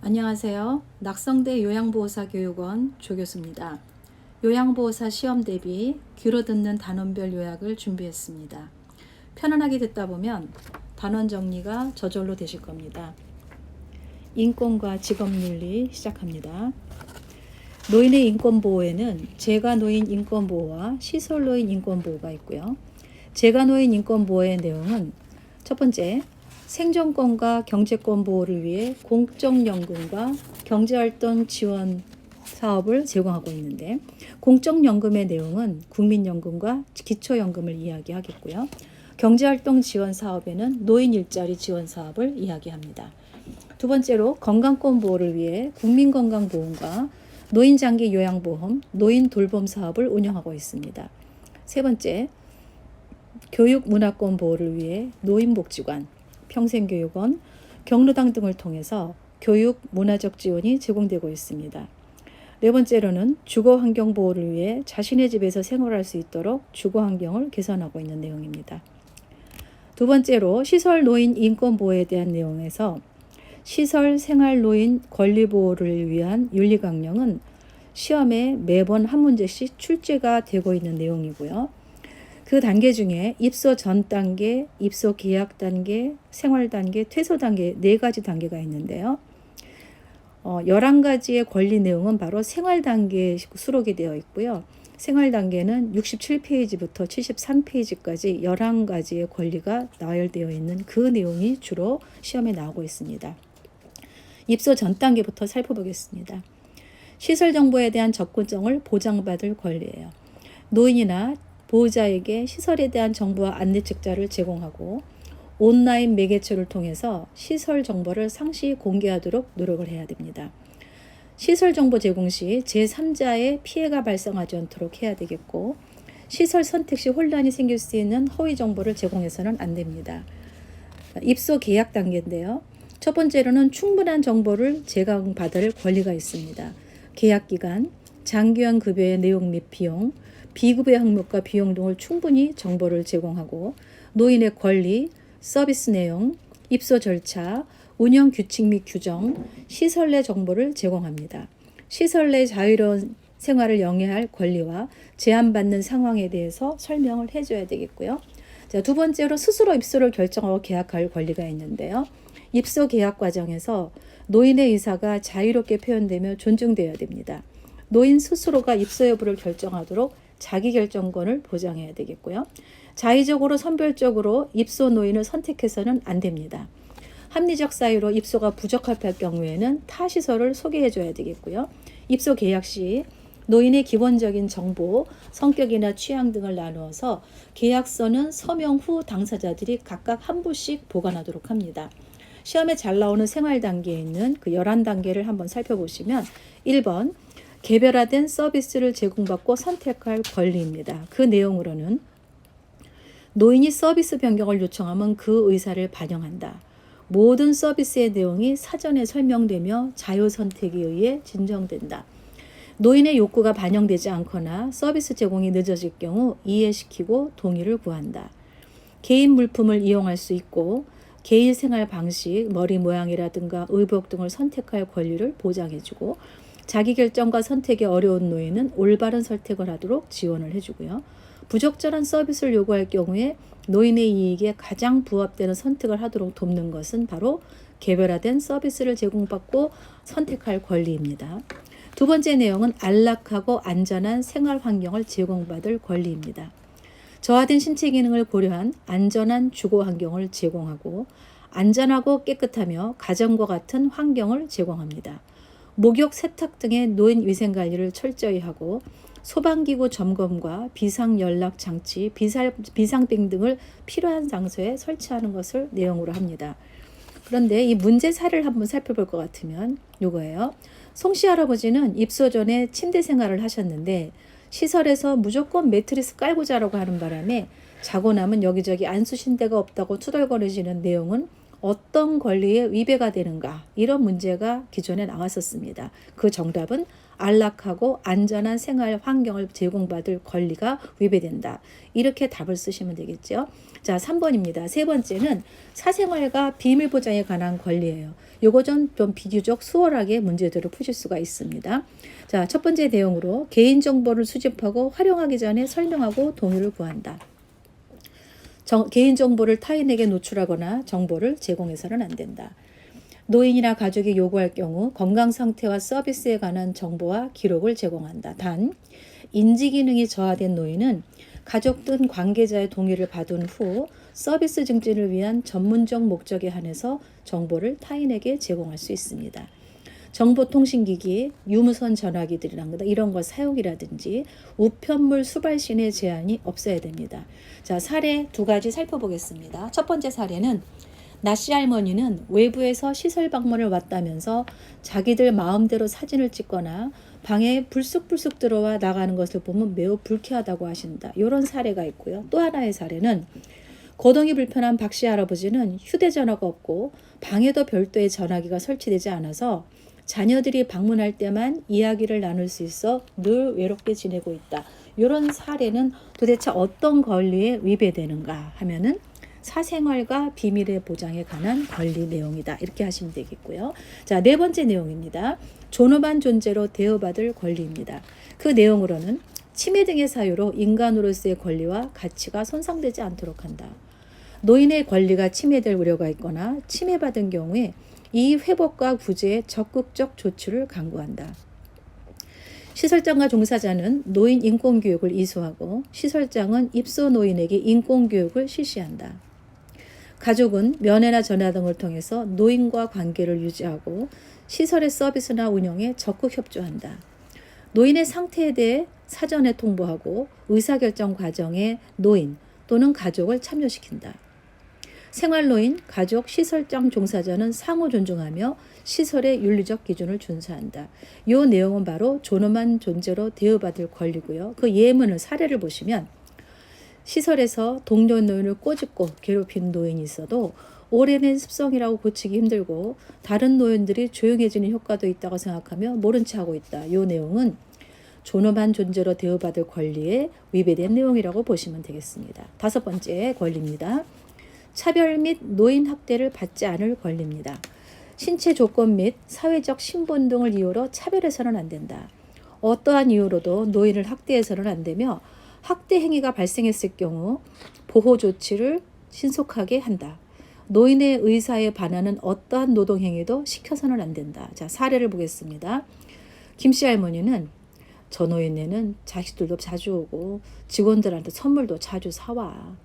안녕하세요. 낙성대 요양보호사 교육원 조교수입니다. 요양보호사 시험 대비 귀로 듣는 단원별 요약을 준비했습니다. 편안하게 듣다 보면 단원 정리가 저절로 되실 겁니다. 인권과 직업윤리 시작합니다. 노인의 인권보호에는 재가노인 인권보호와 시설노인 인권보호가 있고요. 재가노인 인권보호의 내용은 첫 번째, 생존권과 경제권 보호를 위해 공적연금과 경제활동 지원 사업을 제공하고 있는데, 공적연금의 내용은 국민연금과 기초연금을 이야기하겠고요. 경제활동 지원 사업에는 노인 일자리 지원 사업을 이야기합니다. 두 번째로 건강권 보호를 위해 국민건강보험과 노인장기 요양보험, 노인 돌봄 사업을 운영하고 있습니다. 세 번째, 교육문화권 보호를 위해 노인복지관, 평생교육원, 경로당 등을 통해서 교육, 문화적 지원이 제공되고 있습니다. 네 번째로는 주거환경 보호를 위해 자신의 집에서 생활할 수 있도록 주거환경을 개선하고 있는 내용입니다. 두 번째로 시설 노인 인권 보호에 대한 내용에서 시설 생활 노인 권리 보호를 위한 윤리 강령은 시험에 매번 한 문제씩 출제가 되고 있는 내용이고요. 그 단계 중에 입소 전 단계, 입소 계약 단계, 생활 단계, 퇴소 단계 4가지 단계가 있는데요. 11가지의 권리 내용은 바로 생활 단계에 수록이 되어 있고요. 생활 단계는 67페이지부터 73페이지까지 11가지의 권리가 나열되어 있는 그 내용이 주로 시험에 나오고 있습니다. 입소 전 단계부터 살펴보겠습니다. 시설 정보에 대한 접근성을 보장받을 권리예요. 노인이나 보호자에게 시설에 대한 정보와 안내책자를 제공하고 온라인 매개체를 통해서 시설 정보를 상시 공개하도록 노력을 해야 됩니다. 시설 정보 제공 시 제3자의 피해가 발생하지 않도록 해야 되겠고, 시설 선택 시 혼란이 생길 수 있는 허위 정보를 제공해서는 안 됩니다. 입소 계약 단계인데요. 첫 번째로는 충분한 정보를 제공받을 권리가 있습니다. 계약 기간, 장기간 급여의 내용 및 비용, 비급여 항목과 비용 등을 충분히 정보를 제공하고 노인의 권리, 서비스 내용, 입소 절차, 운영 규칙 및 규정, 시설 내 정보를 제공합니다. 시설 내 자유로운 생활을 영위할 권리와 제한받는 상황에 대해서 설명을 해줘야 되겠고요. 자, 두 번째로 스스로 입소를 결정하고 계약할 권리가 있는데요. 입소 계약 과정에서 노인의 의사가 자유롭게 표현되며 존중되어야 됩니다. 노인 스스로가 입소 여부를 결정하도록 자기결정권을 보장해야 되겠고요. 자의적으로 선별적으로 입소 노인을 선택해서는 안 됩니다. 합리적 사유로 입소가 부적할 경우에는 타 시설을 소개해줘야 되겠고요. 입소 계약 시 노인의 기본적인 정보, 성격이나 취향 등을 나누어서 계약서는 서명 후 당사자들이 각각 한 부씩 보관하도록 합니다. 시험에 잘 나오는 생활 단계에 있는 그 11단계를 한번 살펴보시면 1번 개별화된 서비스를 제공받고 선택할 권리입니다. 그 내용으로는 노인이 서비스 변경을 요청하면 그 의사를 반영한다. 모든 서비스의 내용이 사전에 설명되며 자유 선택에 의해 진정된다. 노인의 욕구가 반영되지 않거나 서비스 제공이 늦어질 경우 이해시키고 동의를 구한다. 개인 물품을 이용할 수 있고 개인 생활 방식, 머리 모양이라든가 의복 등을 선택할 권리를 보장해주고, 자기결정과 선택이 어려운 노인은 올바른 선택을 하도록 지원을 해주고요. 부적절한 서비스를 요구할 경우에 노인의 이익에 가장 부합되는 선택을 하도록 돕는 것은 바로 개별화된 서비스를 제공받고 선택할 권리입니다. 두 번째 내용은 안락하고 안전한 생활 환경을 제공받을 권리입니다. 저하된 신체 기능을 고려한 안전한 주거 환경을 제공하고 안전하고 깨끗하며 가정과 같은 환경을 제공합니다. 목욕, 세탁 등의 노인 위생 관리를 철저히 하고 소방기구 점검과 비상연락 장치, 비상빙 등을 필요한 장소에 설치하는 것을 내용으로 합니다. 그런데 이 문제 사례를 한번 살펴볼 것 같으면 이거예요. 송씨 할아버지는 입소 전에 침대 생활을 하셨는데 시설에서 무조건 매트리스 깔고 자라고 하는 바람에 자고 나면 여기저기 안수 신대가 없다고 투덜거리시는 내용은 어떤 권리에 위배가 되는가, 이런 문제가 기존에 나왔었습니다. 그 정답은 안락하고 안전한 생활 환경을 제공받을 권리가 위배된다. 이렇게 답을 쓰시면 되겠죠. 자, 3번입니다. 세 번째는 사생활과 비밀 보장에 관한 권리예요. 요거 좀 비교적 수월하게 문제들을 푸실 수가 있습니다. 자, 첫 번째 내용으로 개인정보를 수집하고 활용하기 전에 설명하고 동의를 구한다. 개인정보를 타인에게 노출하거나 정보를 제공해서는 안 된다. 노인이나 가족이 요구할 경우 건강 상태와 서비스에 관한 정보와 기록을 제공한다. 단, 인지기능이 저하된 노인은 가족 등 관계자의 동의를 받은 후 서비스 증진을 위한 전문적 목적에 한해서 정보를 타인에게 제공할 수 있습니다. 정보통신기기, 유무선 전화기들이란 이런 것 사용이라든지 우편물 수발신의 제한이 없어야 됩니다. 자, 사례 두 가지 살펴보겠습니다. 첫 번째 사례는 나씨 할머니는 외부에서 시설 방문을 왔다면서 자기들 마음대로 사진을 찍거나 방에 불쑥불쑥 들어와 나가는 것을 보면 매우 불쾌하다고 하신다. 이런 사례가 있고요. 또 하나의 사례는 거동이 불편한 박씨 할아버지는 휴대전화가 없고 방에도 별도의 전화기가 설치되지 않아서 자녀들이 방문할 때만 이야기를 나눌 수 있어 늘 외롭게 지내고 있다. 이런 사례는 도대체 어떤 권리에 위배되는가 하면은 사생활과 비밀의 보장에 관한 권리 내용이다. 이렇게 하시면 되겠고요. 자, 네 번째 내용입니다. 존엄한 존재로 대우받을 권리입니다. 그 내용으로는 치매 등의 사유로 인간으로서의 권리와 가치가 손상되지 않도록 한다. 노인의 권리가 침해될 우려가 있거나 침해받은 경우에 이 회복과 구제에 적극적 조치를 강구한다. 시설장과 종사자는 노인 인권교육을 이수하고 시설장은 입소 노인에게 인권교육을 실시한다. 가족은 면회나 전화 등을 통해서 노인과 관계를 유지하고 시설의 서비스나 운영에 적극 협조한다. 노인의 상태에 대해 사전에 통보하고 의사결정 과정에 노인 또는 가족을 참여시킨다. 생활노인, 가족, 시설장 종사자는 상호 존중하며 시설의 윤리적 기준을 준수한다. 이 내용은 바로 존엄한 존재로 대우받을 권리고요. 그 예문을 사례를 보시면 시설에서 동료 노인을 꼬집고 괴롭힌 노인이 있어도 오래된 습성이라고 고치기 힘들고 다른 노인들이 조용해지는 효과도 있다고 생각하며 모른 체 하고 있다. 이 내용은 존엄한 존재로 대우받을 권리에 위배된 내용이라고 보시면 되겠습니다. 다섯 번째 권리입니다. 차별 및 노인 학대를 받지 않을 권리입니다. 신체 조건 및 사회적 신분 등을 이유로 차별해서는 안 된다. 어떠한 이유로도 노인을 학대해서는 안 되며 학대 행위가 발생했을 경우 보호 조치를 신속하게 한다. 노인의 의사에 반하는 어떠한 노동 행위도 시켜서는 안 된다. 자, 사례를 보겠습니다. 김씨 할머니는 저 노인네는 자식들도 자주 오고 직원들한테 선물도 자주 사와.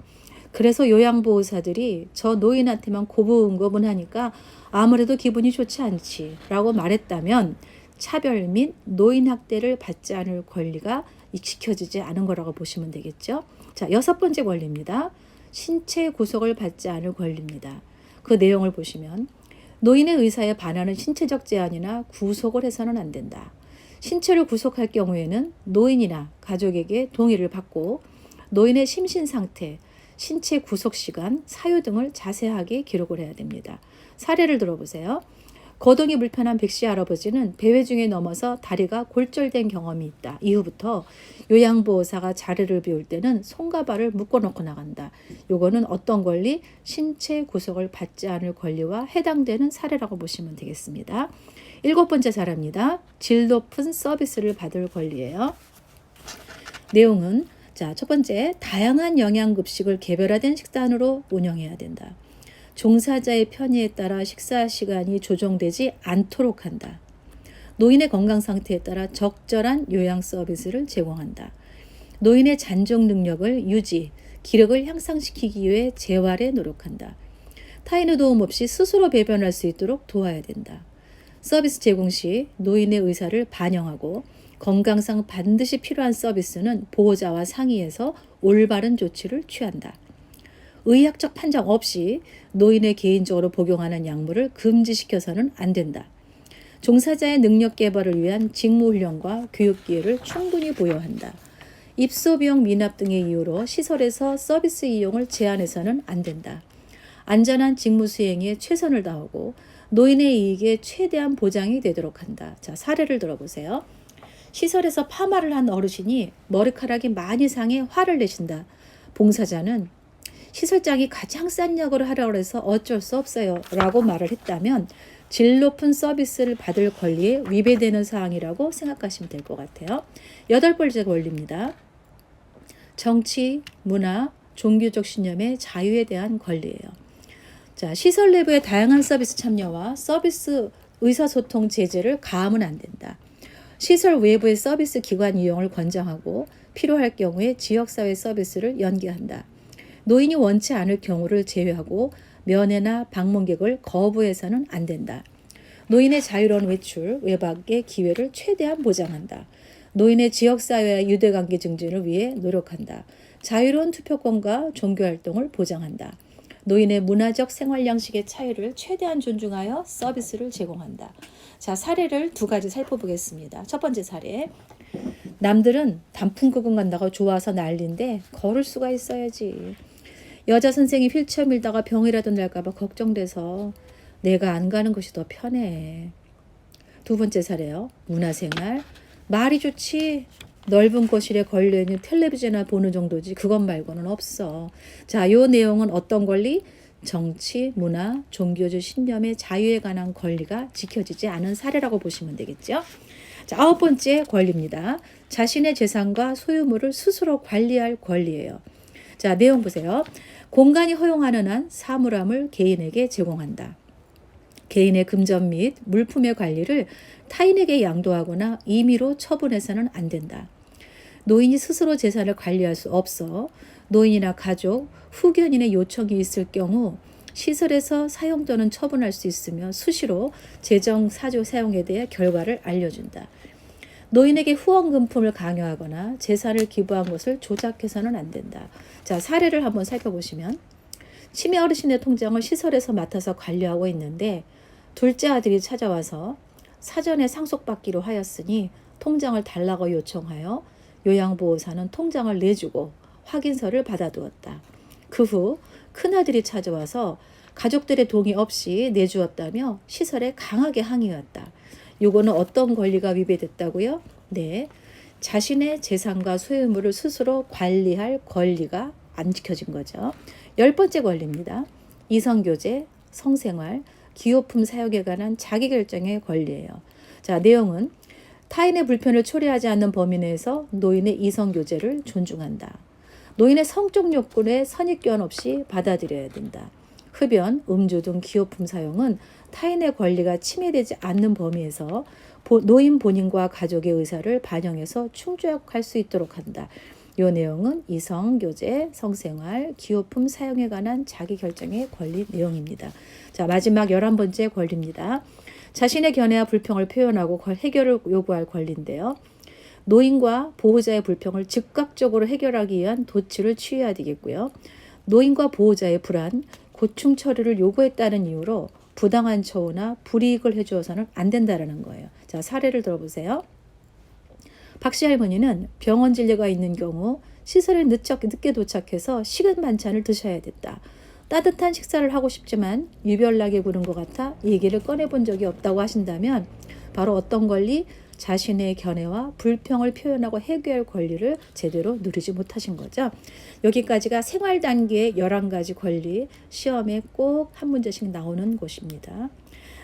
그래서 요양보호사들이 저 노인한테만 고분고분하니까 아무래도 기분이 좋지 않지 라고 말했다면 차별 및 노인 학대를 받지 않을 권리가 익숙해지지 않은 거라고 보시면 되겠죠. 자, 여섯 번째 권리입니다. 신체 구속을 받지 않을 권리입니다. 그 내용을 보시면 노인의 의사에 반하는 신체적 제한이나 구속을 해서는 안 된다. 신체를 구속할 경우에는 노인이나 가족에게 동의를 받고 노인의 심신 상태, 신체 구속 시간, 사유 등을 자세하게 기록을 해야 됩니다. 사례를 들어보세요. 거동이 불편한 백씨 할아버지는 배회 중에 넘어서 다리가 골절된 경험이 있다. 이후부터 요양보호사가 자리를 비울 때는 손과 발을 묶어놓고 나간다. 요거는 어떤 권리? 신체 구속을 받지 않을 권리와 해당되는 사례라고 보시면 되겠습니다. 일곱 번째 사례입니다. 질 높은 서비스를 받을 권리예요. 내용은 자, 첫 번째, 다양한 영양급식을 개별화된 식단으로 운영해야 된다. 종사자의 편의에 따라 식사 시간이 조정되지 않도록 한다. 노인의 건강 상태에 따라 적절한 요양 서비스를 제공한다. 노인의 잔존 능력을 유지, 기력을 향상시키기 위해 재활에 노력한다. 타인의 도움 없이 스스로 배변할 수 있도록 도와야 된다. 서비스 제공 시 노인의 의사를 반영하고 건강상 반드시 필요한 서비스는 보호자와 상의해서 올바른 조치를 취한다. 의학적 판정 없이 노인의 개인적으로 복용하는 약물을 금지시켜서는 안 된다. 종사자의 능력 개발을 위한 직무훈련과 교육 기회를 충분히 보여한다. 입소비용 미납 등의 이유로 시설에서 서비스 이용을 제한해서는 안 된다. 안전한 직무 수행에 최선을 다하고 노인의 이익에 최대한 보장이 되도록 한다. 자, 사례를 들어보세요. 시설에서 파마를 한 어르신이 머리카락이 많이 상해 화를 내신다. 봉사자는 시설장이 가장 싼 약으로 하라고 해서 어쩔 수 없어요 라고 말을 했다면 질 높은 서비스를 받을 권리에 위배되는 사항이라고 생각하시면 될 것 같아요. 8번째 권리입니다. 정치, 문화, 종교적 신념의 자유에 대한 권리예요. 자, 시설 내부의 다양한 서비스 참여와 서비스 의사소통 제재를 가하면 안 된다. 시설 외부의 서비스 기관 이용을 권장하고 필요할 경우에 지역사회 서비스를 연계한다. 노인이 원치 않을 경우를 제외하고 면회나 방문객을 거부해서는 안 된다. 노인의 자유로운 외출, 외박의 기회를 최대한 보장한다. 노인의 지역사회와 유대관계 증진을 위해 노력한다. 자유로운 투표권과 종교활동을 보장한다. 노인의 문화적 생활 양식의 차이를 최대한 존중하여 서비스를 제공한다. 자, 사례를 2가지 살펴보겠습니다. 첫 번째 사례. 남들은 단풍구경 간다고 좋아서 난리인데 걸을 수가 있어야지. 여자 선생이 휠체어 밀다가 병이라도 날까봐 걱정돼서 내가 안 가는 것이 더 편해. 2번째 사례요. 문화생활. 말이 좋지. 넓은 거실에 걸려있는 텔레비전이나 보는 정도지 그것 말고는 없어. 자, 요 내용은 어떤 권리? 정치, 문화, 종교적 신념의 자유에 관한 권리가 지켜지지 않은 사례라고 보시면 되겠죠. 자, 9번째 권리입니다. 자신의 재산과 소유물을 스스로 관리할 권리예요. 자, 내용 보세요. 공간이 허용하는 한 사물함을 개인에게 제공한다. 개인의 금전 및 물품의 관리를 타인에게 양도하거나 임의로 처분해서는 안 된다. 노인이 스스로 재산을 관리할 수 없어 노인이나 가족, 후견인의 요청이 있을 경우 시설에서 사용 또는 처분할 수 있으며 수시로 재정 사조 사용에 대해 결과를 알려준다. 노인에게 후원금품을 강요하거나 재산을 기부한 것을 조작해서는 안 된다. 자, 사례를 한번 살펴보시면 치매 어르신의 통장을 시설에서 맡아서 관리하고 있는데 둘째 아들이 찾아와서 사전에 상속받기로 하였으니 통장을 달라고 요청하여 요양보호사는 통장을 내주고 확인서를 받아두었다. 그 후 큰아들이 찾아와서 가족들의 동의 없이 내주었다며 시설에 강하게 항의했다. 요거는 어떤 권리가 위배됐다고요? 네, 자신의 재산과 소유물을 스스로 관리할 권리가 안 지켜진 거죠. 10번째 권리입니다. 이성교제, 성생활, 기호품 사용에 관한 자기결정의 권리예요. 자, 내용은 타인의 불편을 초래하지 않는 범위 내에서 노인의 이성교제를 존중한다. 노인의 성적 욕구에 선입견 없이 받아들여야 된다. 흡연, 음주 등 기호품 사용은 타인의 권리가 침해되지 않는 범위에서 노인 본인과 가족의 의사를 반영해서 충족할 수 있도록 한다. 이 내용은 이성교제, 성생활, 기호품 사용에 관한 자기결정의 권리 내용입니다. 자, 마지막 11번째 권리입니다. 자신의 견해와 불평을 표현하고 해결을 요구할 권리인데요. 노인과 보호자의 불평을 즉각적으로 해결하기 위한 조치를 취해야 되겠고요. 노인과 보호자의 불안, 고충 처리를 요구했다는 이유로 부당한 처우나 불이익을 해주어서는 안 된다는 거예요. 자, 사례를 들어보세요. 박씨 할머니는 병원 진료가 있는 경우 시설에 늦게 도착해서 식은 반찬을 드셔야 됐다. 따뜻한 식사를 하고 싶지만 유별나게 구는 것 같아 얘기를 꺼내본 적이 없다고 하신다면 바로 어떤 권리? 자신의 견해와 불평을 표현하고 해결할 권리를 제대로 누리지 못하신 거죠. 여기까지가 생활 단계의 11가지 권리, 시험에 꼭 한 문제씩 나오는 곳입니다.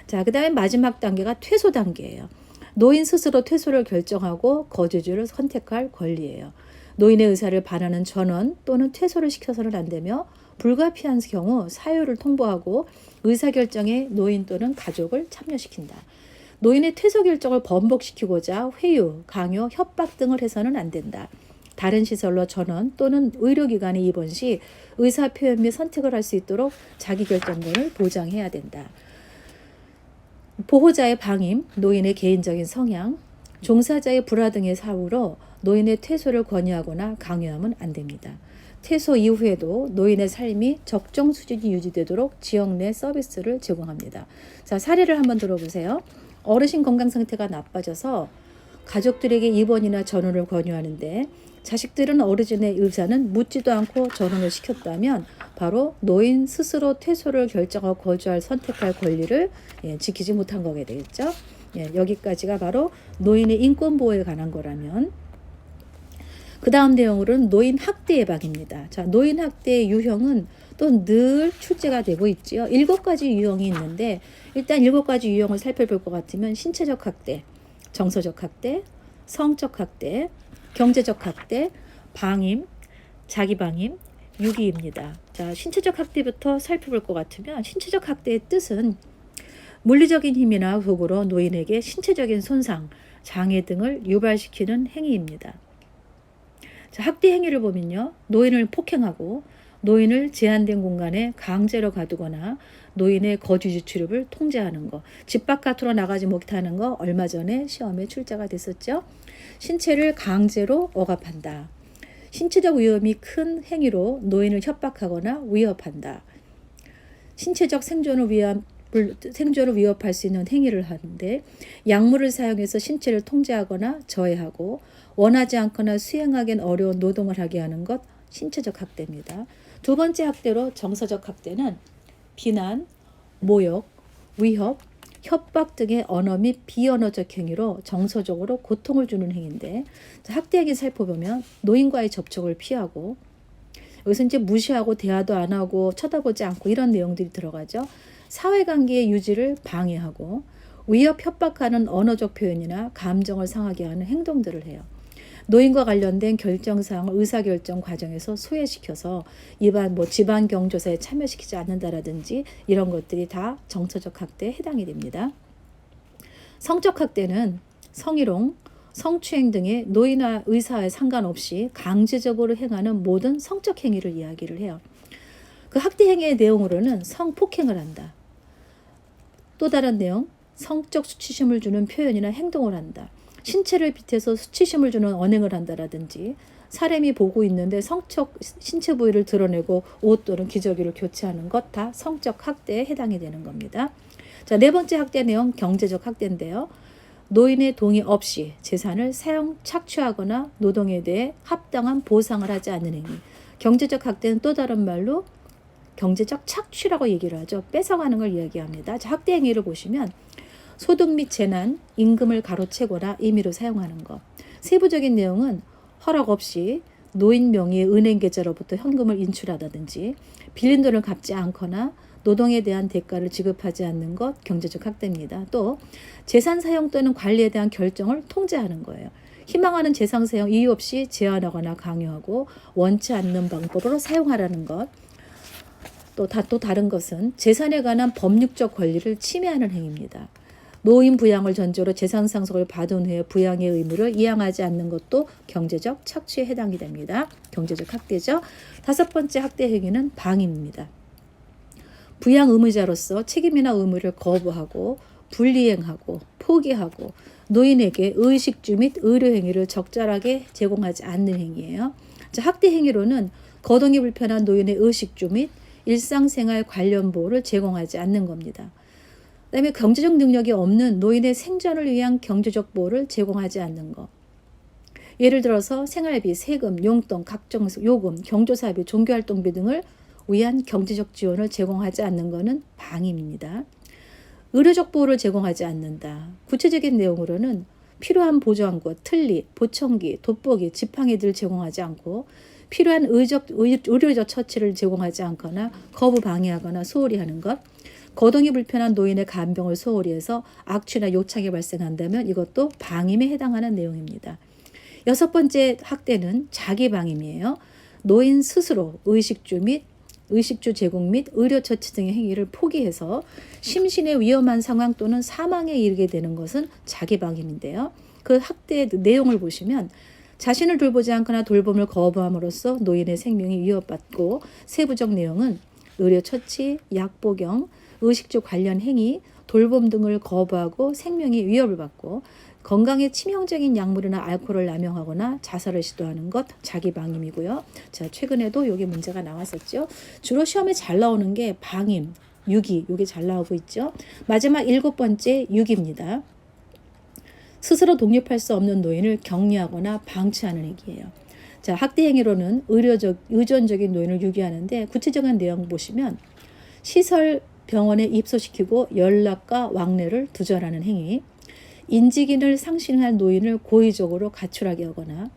자, 그 다음에 마지막 단계가 퇴소 단계예요. 노인 스스로 퇴소를 결정하고 거주지를 선택할 권리예요. 노인의 의사를 반하는 전원 또는 퇴소를 시켜서는 안 되며 불가피한 경우 사유를 통보하고 의사결정에 노인 또는 가족을 참여시킨다. 노인의 퇴소 결정을 번복시키고자 회유, 강요, 협박 등을 해서는 안 된다. 다른 시설로 전원 또는 의료기관에 입원 시 의사표현 및 선택을 할 수 있도록 자기결정권을 보장해야 된다. 보호자의 방임, 노인의 개인적인 성향, 종사자의 불화 등의 사유로 노인의 퇴소를 권유하거나 강요하면 안 됩니다. 퇴소 이후에도 노인의 삶이 적정 수준이 유지되도록 지역 내 서비스를 제공합니다. 자, 사례를 한번 들어보세요. 어르신 건강 상태가 나빠져서 가족들에게 입원이나 전원을 권유하는데 자식들은 어르신의 의사는 묻지도 않고 전원을 시켰다면 바로 노인 스스로 퇴소를 결정하고 거주할 선택할 권리를 지키지 못한 거게 되겠죠. 예, 여기까지가 바로 노인의 인권 보호에 관한 거라면, 그 다음 내용으로는 노인 학대 예방입니다. 자, 노인 학대의 유형은 또 늘 출제가 되고 있지요. 7가지 유형이 있는데, 일단 7가지 유형을 살펴볼 것 같으면 신체적 학대, 정서적 학대, 성적 학대, 경제적 학대, 방임, 자기방임, 유기입니다. 자, 신체적 학대부터 살펴볼 것 같으면, 신체적 학대의 뜻은 물리적인 힘이나 도구로 노인에게 신체적인 손상, 장애 등을 유발시키는 행위입니다. 자, 학대 행위를 보면요, 노인을 폭행하고 노인을 제한된 공간에 강제로 가두거나 노인의 거주지 출입을 통제하는 것, 집 바깥으로 나가지 못하는 거 얼마 전에 시험에 출제가 됐었죠. 신체를 강제로 억압한다. 신체적 위험이 큰 행위로 노인을 협박하거나 위협한다. 신체적 생존을 위협할 수 있는 행위를 하는데, 약물을 사용해서 신체를 통제하거나 저해하고 원하지 않거나 수행하기는 어려운 노동을 하게 하는 것, 신체적 학대입니다. 두 번째 학대로 정서적 학대는 비난, 모욕, 위협, 협박 등의 언어 및 비언어적 행위로 정서적으로 고통을 주는 행위인데, 학대 행위 살펴보면 노인과의 접촉을 피하고, 여기서 이제 무시하고 대화도 안 하고 쳐다보지 않고 이런 내용들이 들어가죠. 사회관계의 유지를 방해하고 위협, 협박하는 언어적 표현이나 감정을 상하게 하는 행동들을 해요. 노인과 관련된 결정사항을 의사결정 과정에서 소외시켜서 일반 집안 경조사에 참여시키지 않는다라든지 이런 것들이 다 정서적 학대에 해당이 됩니다. 성적 학대는 성희롱, 성추행 등의 노인과 의사에 상관없이 강제적으로 행하는 모든 성적 행위를 이야기를 해요. 그 학대 행위의 내용으로는 성폭행을 한다. 또 다른 내용, 성적 수치심을 주는 표현이나 행동을 한다. 신체를 빗대서 수치심을 주는 언행을 한다라든지, 사람이 보고 있는데 성적 신체 부위를 드러내고 옷 또는 기저귀를 교체하는 것 다 성적 학대에 해당이 되는 겁니다. 자, 네 번째 학대 내용, 경제적 학대인데요. 노인의 동의 없이 재산을 사용, 착취하거나 노동에 대해 합당한 보상을 하지 않는 행위. 경제적 학대는 또 다른 말로 경제적 착취라고 얘기를 하죠. 뺏어가는 걸 이야기합니다. 자, 학대 행위를 보시면 소득 및 재난, 임금을 가로채거나 임의로 사용하는 것. 세부적인 내용은 허락 없이 노인 명의의 은행 계좌로부터 현금을 인출하다든지, 빌린 돈을 갚지 않거나 노동에 대한 대가를 지급하지 않는 것, 경제적 학대입니다. 또 재산 사용 또는 관리에 대한 결정을 통제하는 거예요. 희망하는 재산 사용 이유 없이 제한하거나 강요하고 원치 않는 방법으로 사용하라는 것. 또 다른 것은 재산에 관한 법률적 권리를 침해하는 행위입니다. 노인 부양을 전제로 재산 상속을 받은 후에 부양의 의무를 이행하지 않는 것도 경제적 착취에 해당이 됩니다. 경제적 학대죠. 다섯 번째 학대 행위는 방임입니다. 부양 의무자로서 책임이나 의무를 거부하고 불이행하고 포기하고 노인에게 의식주 및 의료 행위를 적절하게 제공하지 않는 행위예요. 학대 행위로는 거동이 불편한 노인의 의식주 및 일상생활 관련 보호를 제공하지 않는 겁니다. 그다음에 경제적 능력이 없는 노인의 생존을 위한 경제적 보호를 제공하지 않는 것. 예를 들어서 생활비, 세금, 용돈, 각종 요금, 경조사비, 종교활동비 등을 위한 경제적 지원을 제공하지 않는 것은 방임입니다. 의료적 보호를 제공하지 않는다. 구체적인 내용으로는 필요한 보조항구, 틀니, 보청기, 돋보기, 지팡이들을 제공하지 않고 필요한 의료적 처치를 제공하지 않거나 거부 방해하거나 소홀히 하는 것. 거동이 불편한 노인의 간병을 소홀히 해서 악취나 요창이 발생한다면 이것도 방임에 해당하는 내용입니다. 여섯 번째 학대는 자기방임이에요. 노인 스스로 의식주 제공 및 의료처치 등의 행위를 포기해서 심신의 위험한 상황 또는 사망에 이르게 되는 것은 자기방임인데요. 그 학대의 내용을 보시면 자신을 돌보지 않거나 돌봄을 거부함으로써 노인의 생명이 위협받고, 세부적 내용은 의료처치, 약복용, 의식주 관련 행위, 돌봄 등을 거부하고 생명이 위협을 받고 건강에 치명적인 약물이나 알코올을 남용하거나 자살을 시도하는 것, 자기방임이고요. 자, 최근에도 여기 문제가 나왔었죠. 주로 시험에 잘 나오는 게 방임, 유기, 이게 잘 나오고 있죠. 마지막 7번째 유기입니다. 스스로 독립할 수 없는 노인을 격리하거나 방치하는 행위예요. 자, 학대 행위로는 의존적인 노인을 유기하는데, 구체적인 내용 보시면 시설 병원에 입소시키고 연락과 왕래를 두절하는 행위, 인지기능을 상실한 노인을 고의적으로 가출하게 하거나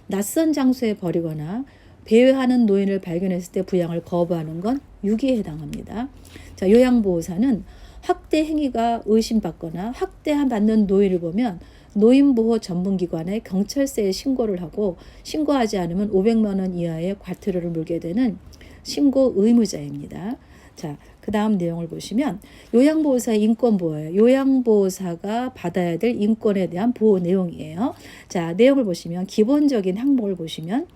낯선 장소에 버리거나 배회하는 노인을 발견했을 때 부양을 거부하는 건 유기에 해당합니다. 자, 요양보호사는 학대 행위가 의심받거나 학대받는 노인을 보면 노인보호 전문기관에 경찰서에 신고를 하고 신고하지 않으면 500만 원 이하의 과태료를 물게 되는 신고 의무자입니다. 자, 그 다음 내용을 보시면 요양보호사의 인권보호예요. 요양보호사가 받아야 될 인권에 대한 보호 내용이에요. 자, 내용을 보시면 기본적인 항목을 보시면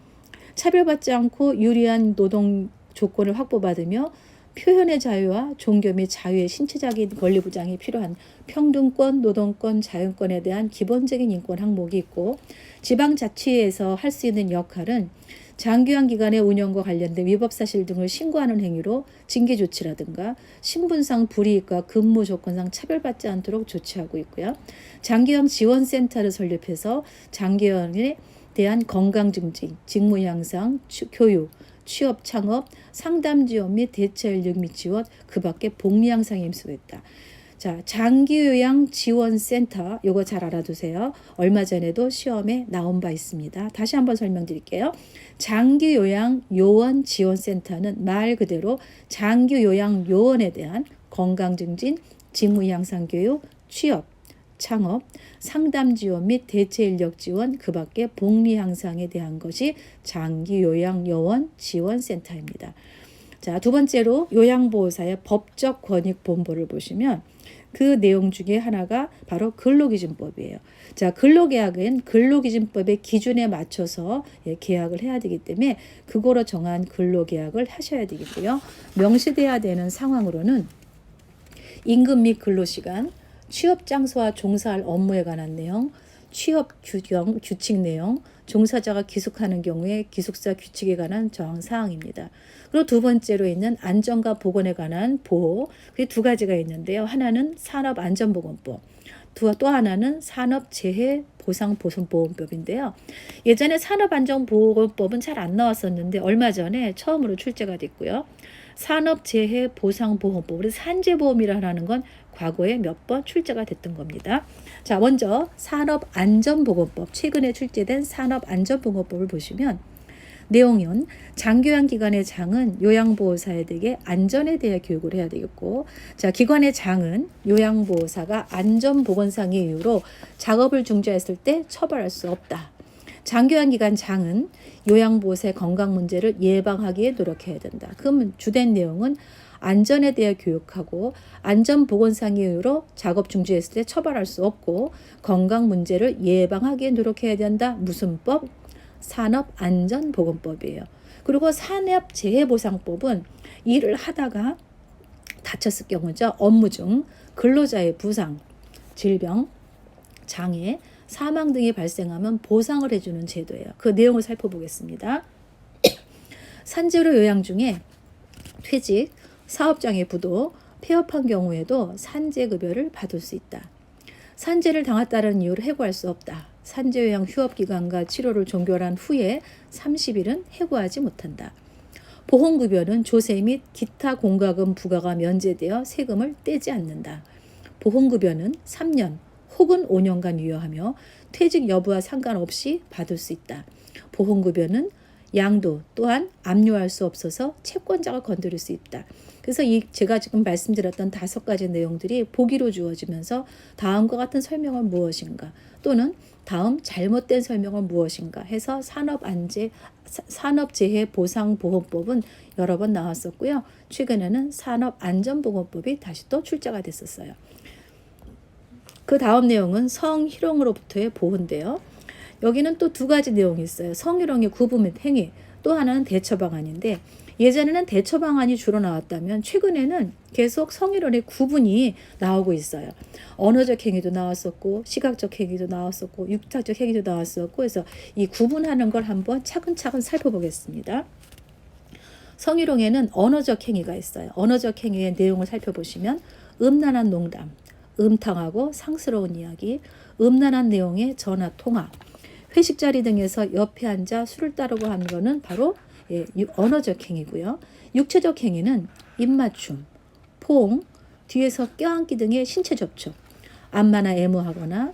차별받지 않고 유리한 노동 조건을 확보받으며 표현의 자유와 종교 및 자유의 신체적인 권리 보장이 필요한 평등권, 노동권, 자유권에 대한 기본적인 인권 항목이 있고 지방자치에서 할 수 있는 역할은 장기관 기관의 운영과 관련된 위법 사실 등을 신고하는 행위로 징계 조치라든가 신분상 불이익과 근무 조건상 차별받지 않도록 조치하고 있고요. 장기형 지원센터를 설립해서 장기형에 대한 건강 증진, 직무 향상, 교육, 취업 창업, 상담 지원 및 대체 인력 및 지원, 그 밖에 복리 향상에 힘쓰겠다. 자, 장기요양 지원센터 요거 잘 알아두세요. 얼마 전에도 시험에 나온 바 있습니다. 다시 한번 설명드릴게요. 장기요양 요원 지원센터는 말 그대로 장기요양 요원에 대한 건강 증진, 직무 향상 교육, 취업, 창업, 상담 지원 및 대체 인력 지원, 그 밖에 복리 향상에 대한 것이 장기요양 요원 지원센터입니다. 자, 두 번째로 요양보호사의 법적 권익 본보를 보시면 그 내용 중에 하나가 바로 근로기준법이에요. 자, 근로계약은 근로기준법의 기준에 맞춰서 계약을 해야 되기 때문에 그거로 정한 근로계약을 하셔야 되겠고요. 명시돼야 되는 상황으로는 임금 및 근로시간, 취업 장소와 종사할 업무에 관한 내용, 취업 규정, 규칙 내용, 종사자가 기숙하는 경우에 기숙사 규칙에 관한 정한 사항입니다. 그리고 두 번째로 있는 안전과 보건에 관한 보호, 그게 두 가지가 있는데요. 하나는 산업안전보건법, 또 하나는 산업재해보상보험법인데요. 예전에 산업안전보건법은 잘 안 나왔었는데 얼마 전에 처음으로 출제가 됐고요. 산업재해보상보험법, 우리 산재보험이라는 건 과거에 몇 번 출제가 됐던 겁니다. 자, 먼저 산업안전보건법, 최근에 출제된 산업안전보건법을 보시면 내용은 장교양 기관의 장은 요양보호사에게 안전에 대해 교육을 해야 되겠고, 자, 기관의 장은 요양보호사가 안전보건상의 이유로 작업을 중지했을 때 처벌할 수 없다. 장교양 기관 장은 요양보호사의 건강 문제를 예방하기에 노력해야 된다. 그러면 주된 내용은 안전에 대해 교육하고 안전보건상의 이유로 작업 중지했을 때 처벌할 수 없고 건강 문제를 예방하기에 노력해야 된다. 무슨 법? 산업안전보건법이에요. 그리고 산업재해보상법은 일을 하다가 다쳤을 경우죠. 업무 중 근로자의 부상, 질병, 장애, 사망 등이 발생하면 보상을 해주는 제도예요. 그 내용을 살펴보겠습니다. 산재로 요양 중에 퇴직, 사업장애 부도, 폐업한 경우에도 산재급여를 받을 수 있다. 산재를 당했다는 이유로 해고할 수 없다. 산재요양 휴업기간과 치료를 종결한 후에 30일은 해고하지 못한다. 보험급여는 조세 및 기타 공과금 부과가 면제되어 세금을 떼지 않는다. 보험급여는 3년 혹은 5년간 유효하며 퇴직 여부와 상관없이 받을 수 있다. 보험급여는 양도 또한 압류할 수 없어서 채권자가 건드릴 수 있다. 그래서 제가 지금 말씀드렸던 5가지 내용들이 보기로 주어지면서 다음과 같은 설명은 무엇인가 또는 다음 잘못된 설명은 무엇인가 해서 산업재해보상보험법은 여러 번 나왔었고요. 최근에는 산업안전보건법이 다시 또 출제가 됐었어요. 그 다음 내용은 성희롱으로부터의 보호인데요. 여기는 또 2가지 내용이 있어요. 성희롱의 구분 및 행위, 또 하나는 대처 방안인데 예전에는 대처 방안이 주로 나왔다면 최근에는 계속 성희롱의 구분이 나오고 있어요. 언어적 행위도 나왔었고 시각적 행위도 나왔었고 육체적 행위도 나왔었고 그래서 이 구분하는 걸 한번 차근차근 살펴보겠습니다. 성희롱에는 언어적 행위가 있어요. 언어적 행위의 내용을 살펴보시면 음란한 농담, 음탕하고 상스러운 이야기, 음란한 내용의 전화 통화, 회식 자리 등에서 옆에 앉아 술을 따르고 하는 것은 바로 언어적 행위고요. 육체적 행위는 입맞춤, 포옹, 뒤에서 껴안기 등의 신체 접촉, 안마나 애무하거나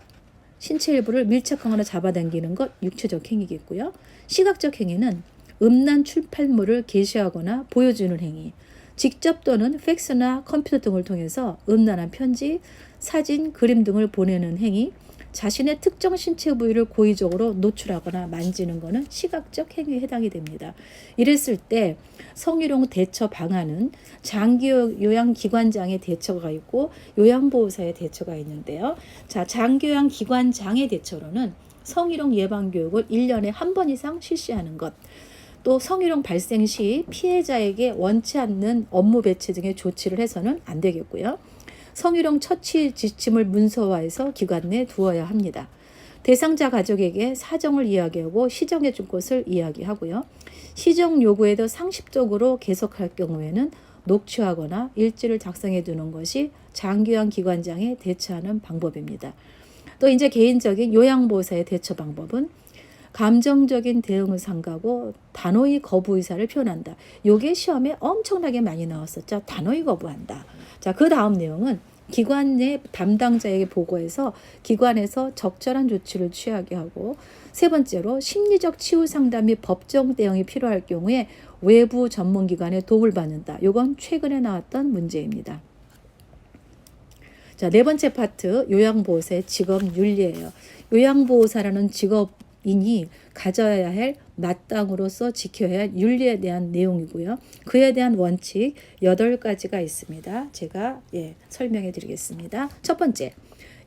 신체 일부를 밀착하거나 잡아당기는 것 육체적 행위겠고요. 시각적 행위는 음란 출판물을 게시하거나 보여주는 행위, 직접 또는 팩스나 컴퓨터 등을 통해서 음란한 편지, 사진, 그림 등을 보내는 행위, 자신의 특정 신체 부위를 고의적으로 노출하거나 만지는 것은 시각적 행위에 해당이 됩니다. 이랬을 때 성희롱 대처 방안은 장기 요양기관장의 대처가 있고 요양보호사의 대처가 있는데요. 자, 장기 요양기관장의 대처로는 성희롱 예방 교육을 1년에 한 번 이상 실시하는 것, 또 성희롱 발생 시 피해자에게 원치 않는 업무 배치 등의 조치를 해서는 안 되겠고요. 성희롱 처치 지침을 문서화해서 기관 내에 두어야 합니다. 대상자 가족에게 사정을 이야기하고 시정해 줄 것을 이야기하고요. 시정 요구에도 상습적으로 계속할 경우에는 녹취하거나 일지를 작성해 두는 것이 장기요양 기관장에 대처하는 방법입니다. 또 이제 개인적인 요양보호사의 대처 방법은 감정적인 대응을 삼가고 단호히 거부 의사를 표현한다. 요게 시험에 엄청나게 많이 나왔었죠. 단호히 거부한다. 자, 그 다음 내용은 기관 내 담당자에게 보고해서 기관에서 적절한 조치를 취하게 하고, 세 번째로 심리적 치유 상담 및 법정 대응이 필요할 경우에 외부 전문기관의 도움을 받는다. 요건 최근에 나왔던 문제입니다. 자, 네 번째 파트 요양보호사의 직업 윤리예요. 요양보호사라는 직업인이 가져야 할 마땅으로서 지켜야 할 윤리에 대한 내용이고요. 그에 대한 원칙 8가지가 있습니다. 제가 설명해 드리겠습니다. 첫 번째,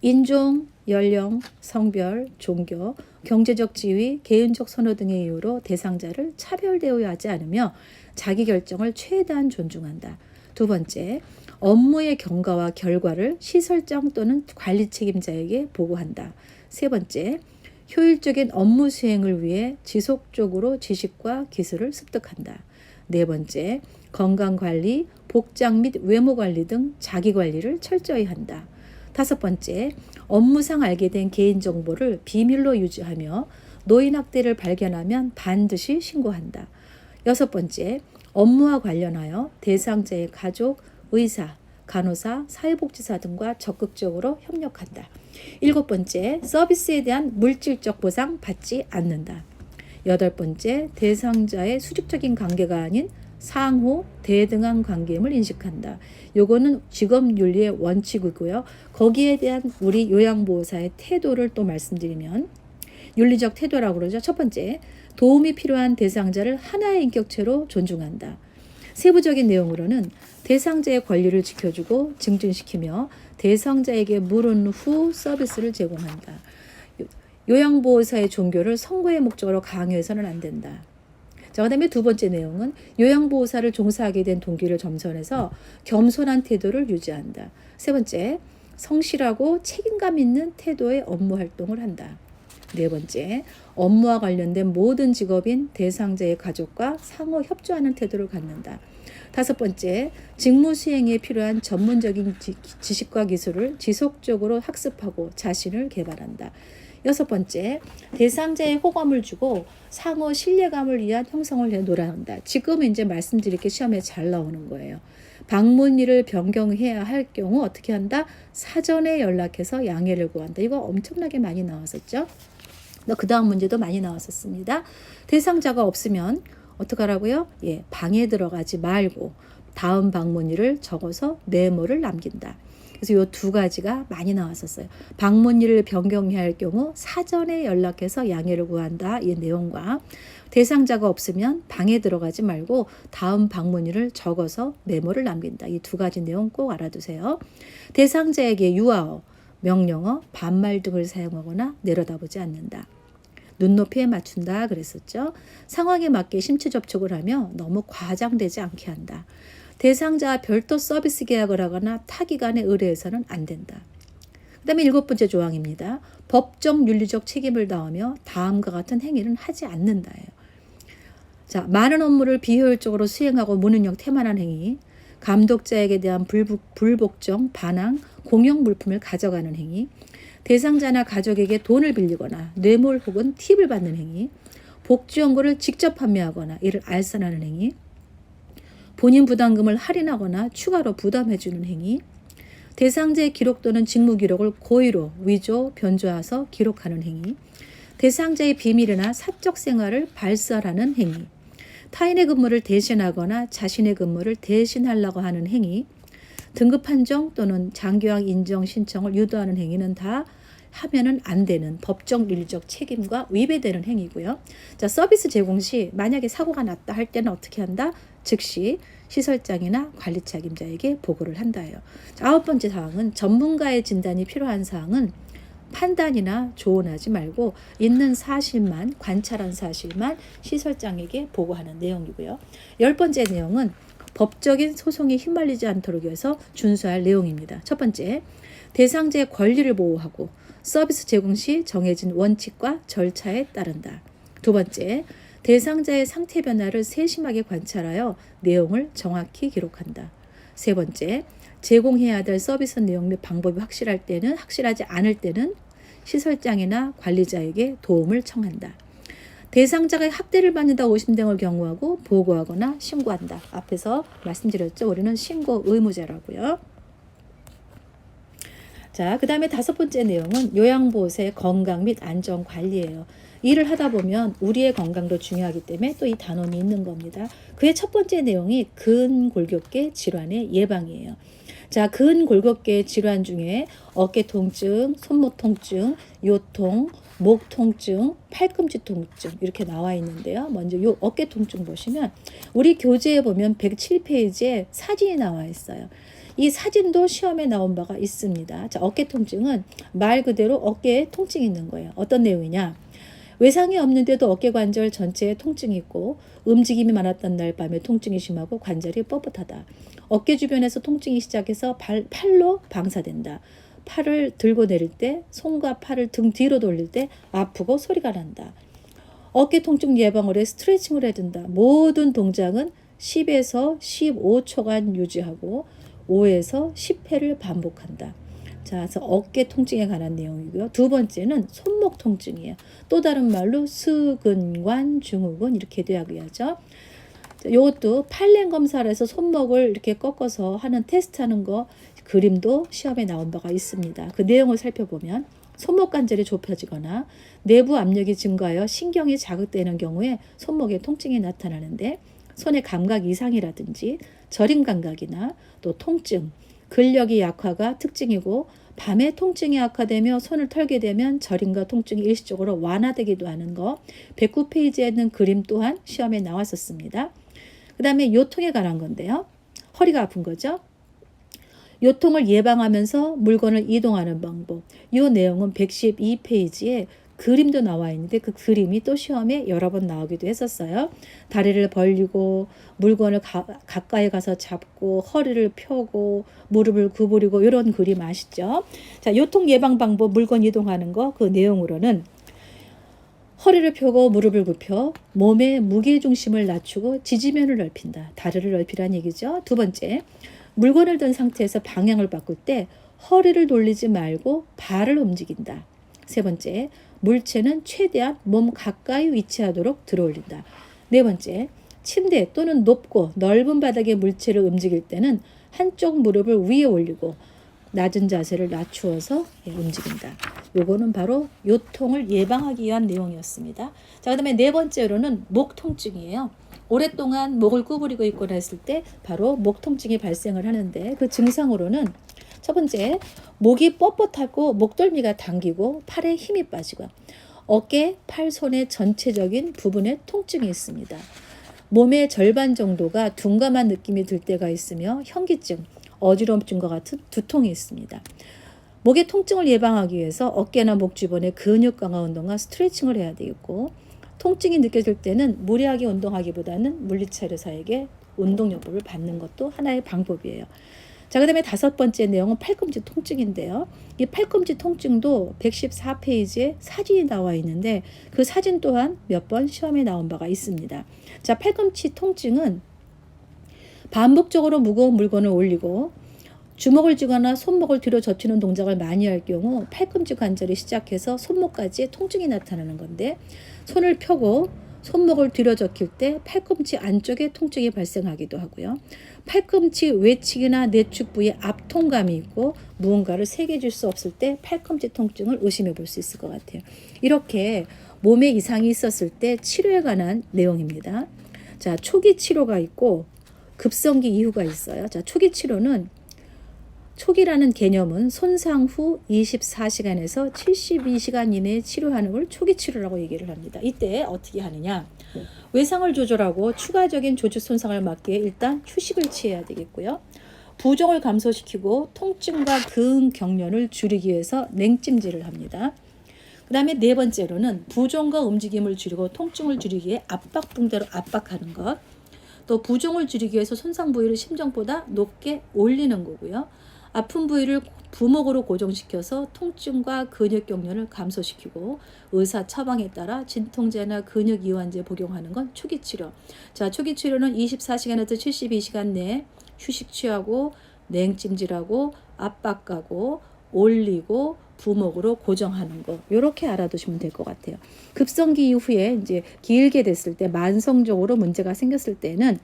인종, 연령, 성별, 종교, 경제적 지위, 개인적 선호 등의 이유로 대상자를 차별 대우하지 않으며 자기 결정을 최대한 존중한다. 두 번째, 업무의 경과와 결과를 시설장 또는 관리 책임자에게 보고한다. 세 번째, 효율적인 업무 수행을 위해 지속적으로 지식과 기술을 습득한다. 네 번째, 건강관리, 복장 및 외모관리 등 자기관리를 철저히 한다. 다섯 번째, 업무상 알게 된 개인정보를 비밀로 유지하며 노인학대를 발견하면 반드시 신고한다. 여섯 번째, 업무와 관련하여 대상자의 가족, 의사, 간호사, 사회복지사 등과 적극적으로 협력한다. 일곱 번째, 서비스에 대한 물질적 보상 받지 않는다. 여덟 번째, 대상자의 수직적인 관계가 아닌 상호, 대등한 관계임을 인식한다. 요거는 직업윤리의 원칙이고요. 거기에 대한 우리 요양보호사의 태도를 또 말씀드리면 윤리적 태도라고 그러죠. 첫 번째, 도움이 필요한 대상자를 하나의 인격체로 존중한다. 세부적인 내용으로는 대상자의 권리를 지켜주고 증진시키며 대상자에게 물은 후 서비스를 제공한다. 요양보호사의 종교를 선거의 목적으로 강요해서는 안 된다. 자, 그다음에 두 번째 내용은 요양보호사를 종사하게 된 동기를 점선해서 겸손한 태도를 유지한다. 세 번째, 성실하고 책임감 있는 태도의 업무 활동을 한다. 네 번째, 업무와 관련된 모든 직업인 대상자의 가족과 상호 협조하는 태도를 갖는다. 다섯 번째, 직무 수행에 필요한 전문적인 지식과 기술을 지속적으로 학습하고 자신을 개발한다. 여섯 번째, 대상자의 호감을 주고 상호 신뢰감을 위한 형성을 해 노력한다. 지금 이제 말씀드릴 게 시험에 잘 나오는 거예요. 방문일을 변경해야 할 경우 어떻게 한다? 사전에 연락해서 양해를 구한다. 이거 엄청나게 많이 나왔었죠. 그 다음 문제도 많이 나왔었습니다. 대상자가 없으면 어떡하라고요? 방에 들어가지 말고 다음 방문일을 적어서 메모를 남긴다. 그래서 이 두 가지가 많이 나왔었어요. 방문일을 변경해야 할 경우 사전에 연락해서 양해를 구한다. 이 내용과 대상자가 없으면 방에 들어가지 말고 다음 방문일을 적어서 메모를 남긴다. 이 두 가지 내용 꼭 알아두세요. 대상자에게 유아어, 명령어, 반말 등을 사용하거나 내려다보지 않는다. 눈높이에 맞춘다 그랬었죠. 상황에 맞게 심체 접촉을 하며 너무 과장되지 않게 한다. 대상자와 별도 서비스 계약을 하거나 타기간에 의뢰해서는 안 된다. 그 다음에 일곱 번째 조항입니다. 법정 윤리적 책임을 다하며 다음과 같은 행위는 하지 않는다예요. 자, 많은 업무를 비효율적으로 수행하고 무능력 태만한 행위, 감독자에게 대한 불복종, 반항, 공용 물품을 가져가는 행위, 대상자나 가족에게 돈을 빌리거나 뇌물 혹은 팁을 받는 행위, 복지연구를 직접 판매하거나 이를 알선하는 행위, 본인 부담금을 할인하거나 추가로 부담해주는 행위, 대상자의 기록 또는 직무 기록을 고의로 위조, 변조해서 기록하는 행위. 대상자의 비밀이나 사적 생활을 발설하는 행위. 타인의 근무를 대신하거나 자신의 근무를 대신하려고 하는 행위. 등급 판정 또는 장교학 인정 신청을 유도하는 행위는 다 하면은 안 되는 법적 윤리적 책임과 위배되는 행위고요. 자, 서비스 제공 시 만약에 사고가 났다 할 때는 어떻게 한다? 즉시 시설장이나 관리 책임자에게 보고를 한다예요. 자, 9번째 사항은 전문가의 진단이 필요한 사항은 판단이나 조언하지 말고 있는 사실만, 관찰한 사실만 시설장에게 보고하는 내용이고요. 10번째 내용은 법적인 소송에 휘말리지 않도록 위해서 준수할 내용입니다. 첫 번째, 대상자의 권리를 보호하고 서비스 제공 시 정해진 원칙과 절차에 따른다. 두 번째, 대상자의 상태 변화를 세심하게 관찰하여 내용을 정확히 기록한다. 세 번째, 제공해야 될 서비스 내용 및 방법이 확실하지 않을 때는 시설장이나 관리자에게 도움을 청한다. 대상자가 학대를 받는다고 의심됨을 경우하고 보고하거나 신고한다. 앞에서 말씀드렸죠. 우리는 신고 의무자라고요. 자, 그 다음에 5번째 내용은 요양보호사의 건강 및 안전 관리예요. 일을 하다 보면 우리의 건강도 중요하기 때문에 또 이 단원이 있는 겁니다. 그의 첫 번째 내용이 근골격계 질환의 예방이에요. 자, 근골격계 질환 중에 어깨 통증, 손목 통증, 요통, 목 통증, 팔꿈치 통증 이렇게 나와 있는데요. 먼저 요 어깨 통증 보시면 우리 교재에 보면 107페이지에 사진이 나와 있어요. 이 사진도 시험에 나온 바가 있습니다. 자, 어깨 통증은 말 그대로 어깨에 통증이 있는 거예요. 어떤 내용이냐? 외상이 없는데도 어깨 관절 전체에 통증이 있고 움직임이 많았던 날 밤에 통증이 심하고 관절이 뻣뻣하다. 어깨 주변에서 통증이 시작해서 팔로 방사된다. 팔을 들고 내릴 때 손과 팔을 등 뒤로 돌릴 때 아프고 소리가 난다. 어깨 통증 예방을 위해 스트레칭을 해준다. 모든 동작은 10에서 15초간 유지하고 5에서 10회를 반복한다. 자, 그래서 어깨 통증에 관한 내용이고요. 두 번째는 손목 통증이에요. 또 다른 말로 수근관, 증후군 이렇게 되어야죠. 이것도 팔렘 검사를 해서 손목을 이렇게 꺾어서 하는 테스트하는 거 그림도 시험에 나온 바가 있습니다. 그 내용을 살펴보면 손목 관절이 좁혀지거나 내부 압력이 증가하여 신경이 자극되는 경우에 손목에 통증이 나타나는데 손의 감각 이상이라든지 저림 감각이나 또 통증, 근력이 약화가 특징이고 밤에 통증이 악화되며 손을 털게 되면 저림과 통증이 일시적으로 완화되기도 하는 거 109페이지에 있는 그림 또한 시험에 나왔었습니다. 그 다음에 요통에 관한 건데요. 허리가 아픈 거죠. 요통을 예방하면서 물건을 이동하는 방법. 이 내용은 112페이지에 그림도 나와 있는데 그 그림이 또 시험에 여러 번 나오기도 했었어요. 다리를 벌리고 물건을 가까이 가서 잡고 허리를 펴고 무릎을 구부리고 이런 그림 아시죠? 자, 요통 예방 방법 물건 이동하는 거 그 내용으로는 허리를 펴고 무릎을 굽혀 몸의 무게 중심을 낮추고 지지면을 넓힌다. 다리를 넓히라는 얘기죠. 두 번째, 물건을 든 상태에서 방향을 바꿀 때 허리를 돌리지 말고 발을 움직인다. 세 번째, 물체는 최대한 몸 가까이 위치하도록 들어올린다. 네 번째, 침대 또는 높고 넓은 바닥에 물체를 움직일 때는 한쪽 무릎을 위에 올리고 낮은 자세를 낮추어서 움직인다. 요거는 바로 요통을 예방하기 위한 내용이었습니다. 자, 그다음에 네 번째로는 목 통증이에요. 오랫동안 목을 구부리고 있거나 했을 때 바로 목 통증이 발생을 하는데 그 증상으로는 첫 번째, 목이 뻣뻣하고 목덜미가 당기고 팔에 힘이 빠지고 어깨, 팔, 손의 전체적인 부분에 통증이 있습니다. 몸의 절반 정도가 둔감한 느낌이 들 때가 있으며 현기증, 어지러움증과 같은 두통이 있습니다. 목의 통증을 예방하기 위해서 어깨나 목 주변의 근육 강화 운동과 스트레칭을 해야 되겠고 통증이 느껴질 때는 무리하게 운동하기보다는 물리치 의사에게 운동요법을 받는 것도 하나의 방법이에요. 자, 그 다음에 5번째 내용은 팔꿈치 통증인데요. 이 팔꿈치 통증도 114페이지에 사진이 나와 있는데 그 사진 또한 몇 번 시험에 나온 바가 있습니다. 자, 팔꿈치 통증은 반복적으로 무거운 물건을 올리고 주먹을 쥐거나 손목을 뒤로 젖히는 동작을 많이 할 경우 팔꿈치 관절이 시작해서 손목까지 통증이 나타나는 건데 손을 펴고 손목을 뒤로 적힐 때 팔꿈치 안쪽에 통증이 발생하기도 하고요. 팔꿈치 외측이나 내측 부위에 압통감이 있고 무언가를 세게 줄 수 없을 때 팔꿈치 통증을 의심해 볼 수 있을 것 같아요. 이렇게 몸에 이상이 있었을 때 치료에 관한 내용입니다. 자, 초기 치료가 있고 급성기 이후가 있어요. 자, 초기 치료는 초기라는 개념은 손상 후 24시간에서 72시간 이내에 치료하는 걸 초기 치료라고 얘기를 합니다. 이때 어떻게 하느냐? 외상을 조절하고 추가적인 조직 손상을 막기에 일단 휴식을 취해야 되겠고요. 부종을 감소시키고 통증과 근경련을 줄이기 위해서 냉찜질을 합니다. 그 다음에 네 번째로는 부종과 움직임을 줄이고 통증을 줄이기 위해 압박붕대로 압박하는 것. 또 부종을 줄이기 위해서 손상 부위를 심정보다 높게 올리는 거고요. 아픈 부위를 부목으로 고정시켜서 통증과 근육 경련을 감소시키고 의사 처방에 따라 진통제나 근육 이완제 복용하는 건 초기 치료. 자, 초기 치료는 24시간에서 72시간 내에 휴식 취하고 냉찜질하고 압박하고 올리고 부목으로 고정하는 거. 이렇게 알아두시면 될 것 같아요. 급성기 이후에 이제 길게 됐을 때 만성적으로 문제가 생겼을 때는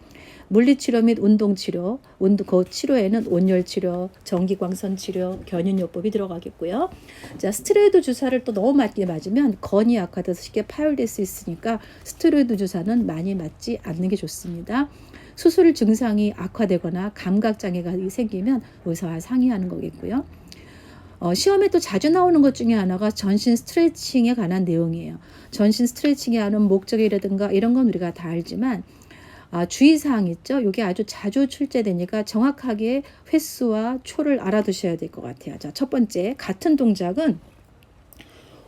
물리치료 및 운동치료, 그 치료에는 온열치료, 전기광선치료, 견인요법이 들어가겠고요. 자, 스테로이드 주사를 또 너무 많이 맞으면 건이 약화돼서 쉽게 파열될 수 있으니까 스테로이드 주사는 많이 맞지 않는 게 좋습니다. 수술 증상이 악화되거나 감각장애가 생기면 의사와 상의하는 거겠고요. 시험에 또 자주 나오는 것 중에 하나가 전신 스트레칭에 관한 내용이에요. 전신 스트레칭에 하는 목적이라든가 이런 건 우리가 다 알지만 주의사항 있죠? 이게 아주 자주 출제되니까 정확하게 횟수와 초를 알아두셔야 될 것 같아요. 자, 첫 번째, 같은 동작은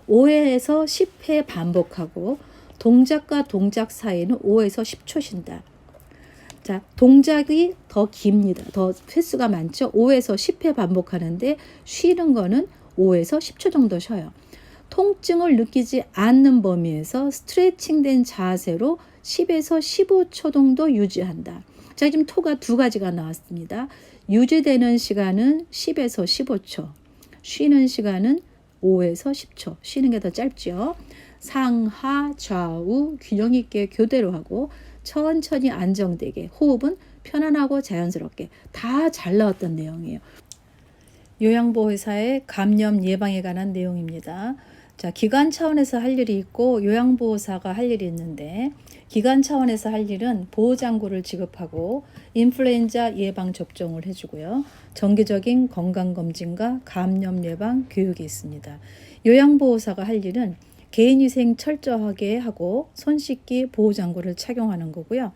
5회에서 10회 반복하고 동작과 동작 사이는 5에서 10초 쉰다. 자, 동작이 더 깁니다. 더 횟수가 많죠? 5에서 10회 반복하는데 쉬는 거는 5에서 10초 정도 쉬어요. 통증을 느끼지 않는 범위에서 스트레칭된 자세로 10에서 15초 정도 유지한다. 자, 지금 토가 두 가지가 나왔습니다. 유지되는 시간은 10에서 15초, 쉬는 시간은 5에서 10초. 쉬는 게 더 짧죠. 상하 좌우 균형 있게 교대로 하고 천천히 안정되게, 호흡은 편안하고 자연스럽게. 다 잘 나왔던 내용이에요. 요양보호사의 감염 예방에 관한 내용입니다. 자, 기관 차원에서 할 일이 있고 요양보호사가 할 일이 있는데, 기관 차원에서 할 일은 보호장구를 지급하고 인플루엔자 예방 접종을 해주고요. 정기적인 건강검진과 감염 예방 교육이 있습니다. 요양보호사가 할 일은 개인위생 철저하게 하고 손 씻기 보호장구를 착용하는 거고요.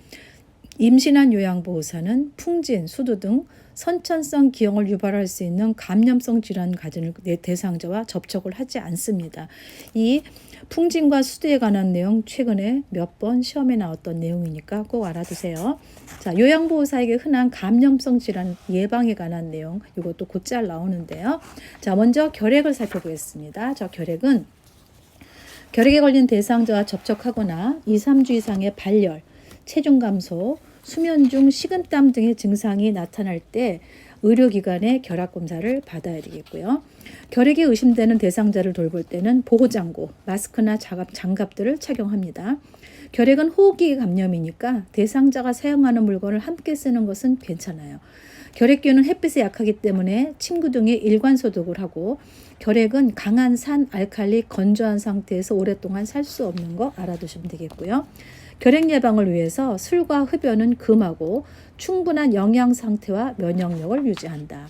임신한 요양보호사는 풍진, 수두 등 선천성 기형을 유발할 수 있는 감염성 질환 가진 대상자와 접촉을 하지 않습니다. 이 풍진과 수두에 관한 내용 최근에 몇 번 시험에 나왔던 내용이니까 꼭 알아두세요. 자, 요양보호사에게 흔한 감염성 질환 예방에 관한 내용, 이것도 곧잘 나오는데요. 자, 먼저 결핵을 살펴보겠습니다. 저 결핵은 결핵에 걸린 대상자와 접촉하거나 2, 3주 이상의 발열, 체중 감소, 수면 중 식은땀 등의 증상이 나타날 때 의료기관의 결합검사를 받아야 되겠고요. 결핵이 의심되는 대상자를 돌볼 때는 보호장구, 마스크나 장갑들을 착용합니다. 결핵은 호흡기 감염이니까 대상자가 사용하는 물건을 함께 쓰는 것은 괜찮아요. 결핵균은 햇빛에 약하기 때문에 침구 등에 일관 소독을 하고, 결핵은 강한 산, 알칼리, 건조한 상태에서 오랫동안 살 수 없는 거 알아두시면 되겠고요. 결핵 예방을 위해서 술과 흡연은 금하고 충분한 영양 상태와 면역력을 유지한다.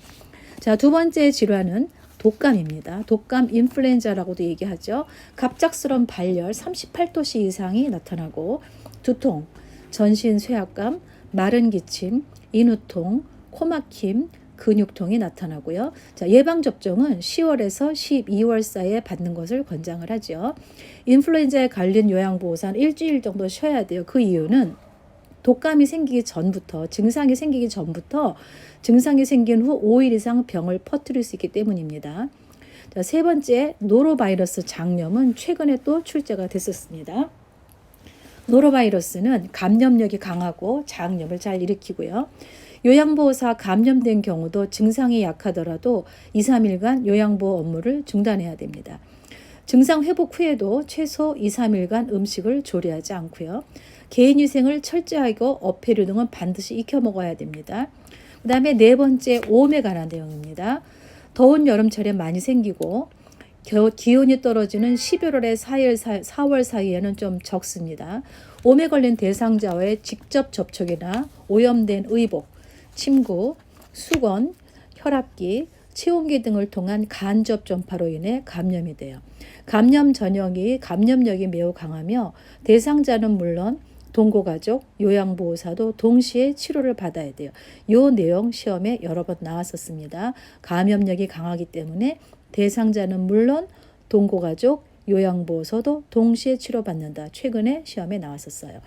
자, 두 번째 질환은 독감입니다. 독감 인플루엔자라고도 얘기하죠. 갑작스러운 발열 38도씨 이상이 나타나고 두통, 전신 쇠약감, 마른 기침, 인후통, 코막힘, 근육통이 나타나고요. 자, 예방접종은 10월에서 12월 사이에 받는 것을 권장을 하죠. 인플루엔자에 걸린 요양보호사는 일주일 정도 쉬어야 돼요. 그 이유는 독감이 생기기 전부터, 증상이 생기기 전부터 증상이 생긴 후 5일 이상 병을 퍼뜨릴 수 있기 때문입니다. 자, 세 번째, 노로바이러스 장염은 최근에 또 출제가 됐었습니다. 노로바이러스는 감염력이 강하고 장염을 잘 일으키고요. 요양보호사 감염된 경우도 증상이 약하더라도 2, 3일간 요양보호 업무를 중단해야 됩니다. 증상 회복 후에도 최소 2, 3일간 음식을 조리하지 않고요. 개인위생을 철저하고 어패류 등은 반드시 익혀 먹어야 됩니다. 그 다음에 네 번째, 오음에 관한 내용입니다. 더운 여름철에 많이 생기고 기온이 떨어지는 11월에 4월 사이에는 좀 적습니다. 오음에 걸린 대상자와의 직접 접촉이나 오염된 의복, 침구, 수건, 혈압기, 체온계 등을 통한 간접 전파로 인해 감염이 돼요. 감염 전형이 감염력이 매우 강하며 대상자는 물론 동거가족, 요양보호사도 동시에 치료를 받아야 돼요. 이 내용 시험에 여러 번 나왔었습니다. 감염력이 강하기 때문에 대상자는 물론 동거가족, 요양보호사도 동시에 치료받는다. 최근에 시험에 나왔었어요.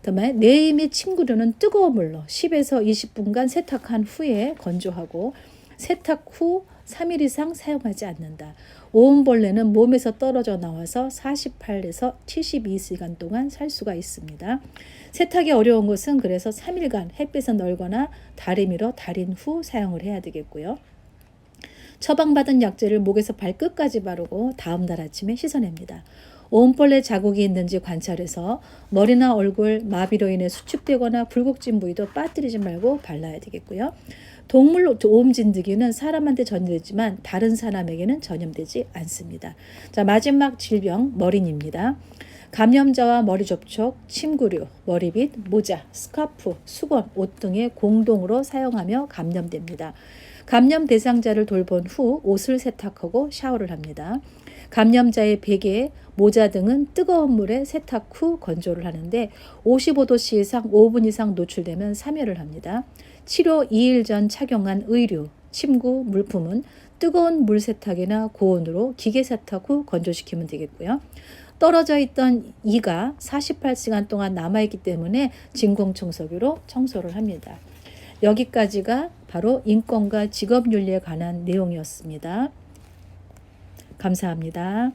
다음에 내이 및 침구류는 뜨거운 물로 10에서 20분간 세탁한 후에 건조하고 세탁 후 3일 이상 사용하지 않는다. 오음벌레는 몸에서 떨어져 나와서 48에서 72시간 동안 살 수가 있습니다. 세탁이 어려운 것은 그래서 3일간 햇빛에 널거나 다리미로 달인 후 사용을 해야 되겠고요. 처방받은 약재를 목에서 발끝까지 바르고 다음 날 아침에 씻어냅니다. 오음벌레 자국이 있는지 관찰해서 머리나 얼굴, 마비로 인해 수축되거나 굴곡진 부위도 빠뜨리지 말고 발라야 되겠고요. 동물 오음 진드기는 사람한테 전염되지만 다른 사람에게는 전염되지 않습니다. 자, 마지막 질병 머린입니다. 감염자와 머리 접촉, 침구류, 머리빗, 모자, 스카프, 수건, 옷 등의 공동으로 사용하며 감염됩니다. 감염 대상자를 돌본 후 옷을 세탁하고 샤워를 합니다. 감염자의 베개, 모자 등은 뜨거운 물에 세탁 후 건조를 하는데 55도씨 이상 5분 이상 노출되면 사멸을 합니다. 치료 2일 전 착용한 의류, 침구, 물품은 뜨거운 물 세탁이나 고온으로 기계 세탁 후 건조시키면 되겠고요. 떨어져 있던 이가 48시간 동안 남아있기 때문에 진공청소기로 청소를 합니다. 여기까지가 바로 인권과 직업윤리에 관한 내용이었습니다. 감사합니다.